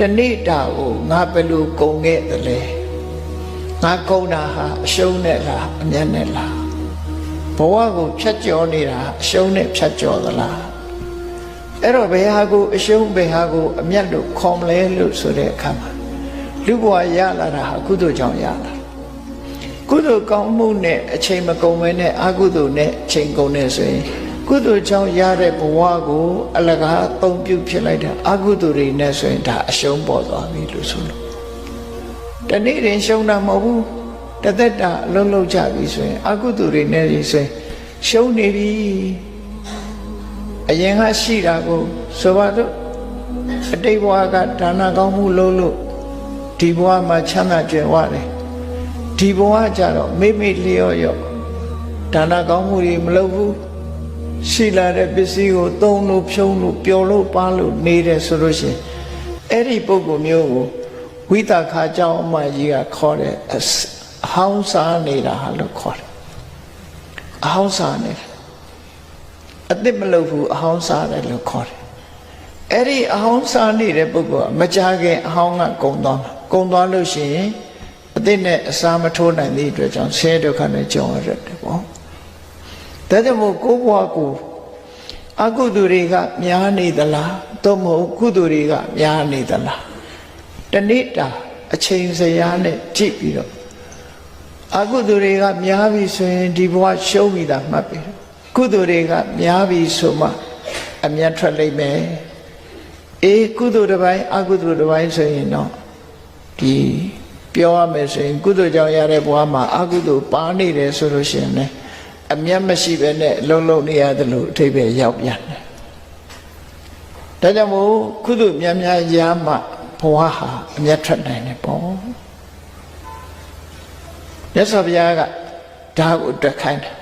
တနေ့တာကိုငါဘယ်လိုကုန်ခဲ့သလဲငါကုန်တာဟာအရှုံးနဲ့လားအမြတ်နဲ့လားဘဝကိုဖြတ်ကျော်နေတာအရှုံးနဲ့ဖြတ်ကျော်သလားအဲ့တော့ဘယ်ဟာကိုအရှုံးဘယ်ဟာကိုအမြတ်လို့ခေါ်မလဲလို့ဆိုတဲ့အခါမှာလူဘဝရလာတာဟာကုသိုလ်ကြောင့်ရလာကုသိုလ်ကောင်းမှုနဲ့အချိန်မကုန်ဘဲနဲ့အကုသိုလ်နဲ့အချိန်ကုန်နေဆိုရင်ကုသိုလ်ကြောင့်ရတဲ့ဘဝကိုအလကားအသုံးပြုဖြစ်လိုက်တဲ့အကုသိုလ်တွေနဲ့ဆိုရင်ဒါအရှုံးပေါ်သွားပြီလို့ဆိုလို့တနေ့ရင်ရှုံးတာမဟုတ်ဘူးတသက်တာအလုံးလုံးကြပြီဆိုရင်အကုသိုလ်တွေနဲ့ဆိုရင်ရှုံးနေပြီအရင်ကရှိတာကိုဆိုပါတော့အတိတ်ဘဝကဒါနကောင်းမှုလုပ်လို့ဒီဘဝမှာချမ်းသာကြွယ်ဝတယ်ဒီဘဝကျတော့မိမိလျော့ရော့ဒါနကောင်းမှုတွေမလုပ်ဘူးရှိလာတဲ့ပစ္စည်းကိုသုံးလို့ဖြုံးလို့ပျော်လို့ပါလို့နေတယ်ဆိုလို့ရှိရင်အဲ့ဒီပုဂ္ဂိုလ်မျိုးကိုဝိသခာเจ้าအမကြီးကခေါ်တယ်အဟောင်းစားနေတာဟာလို့ခေါ်တယ်အဟောင်းစားနေတယ်အသစ်မလုပ်ဘူးအဟောင်းစားတယ်လို့ခေါ်တယ်အဲ့ဒီအဟောင်းစားနေတဲ့ပုဂ္ဂိုလ်ကမကြခင်အဟောင်းကကုံသွားမှာကုံသွားလို့ရှိရင်အသစ်နဲ့အစားမထိုးနိုင်တဲ့အတွက်ကြောင့်ဆင်းရဲဒုက္ခနဲ့ကြုံရတယ်ပေါ့ဒါကြောင့်မို့ကိုယ်ဘဝကိုအကုသိုလ်တွေကများနေသလားသို့မဟုတ်ကုသိုလ်တွေကများနေသလားတနေ့တာအချိန်စရာနဲ့ကြည့်ပြီးတော့အကုသိုလ်တွေကများပြီဆိုရင်ဒီဘဝရှုံးပြီတာမှတ်ပြီကုသိုလ်တွေကများပြီဆိုမှအမြတ်ထွက်လိမ့်မယ်အေးကုသိုလ်တစ်ပိုင်းအကုသိုလ်တစ်ပိုင်းဆိုရင်တော့ဒီပြောရမယ်ဆိုရင်ကုသိုလ်ကြောင့်ရတဲ့ဘဝမှာအကုသိုလ်ပါနေတယ်ဆိုလို့ရှိရင်လည်းအမျက်မရှိပဲနဲ့လုံးလုံးနေရတယ်လို့အထိပ္ပယ်ရောက်ပြန်တယ်။ဒါကြောင့်မို့ကုသိုလ်များများရမှဘဝဟာအမျက်ထွက်နိုင်တယ်ပေါ့။မြတ်စွာဘုရားကဒါကိုတက်ခိုင်းတယ်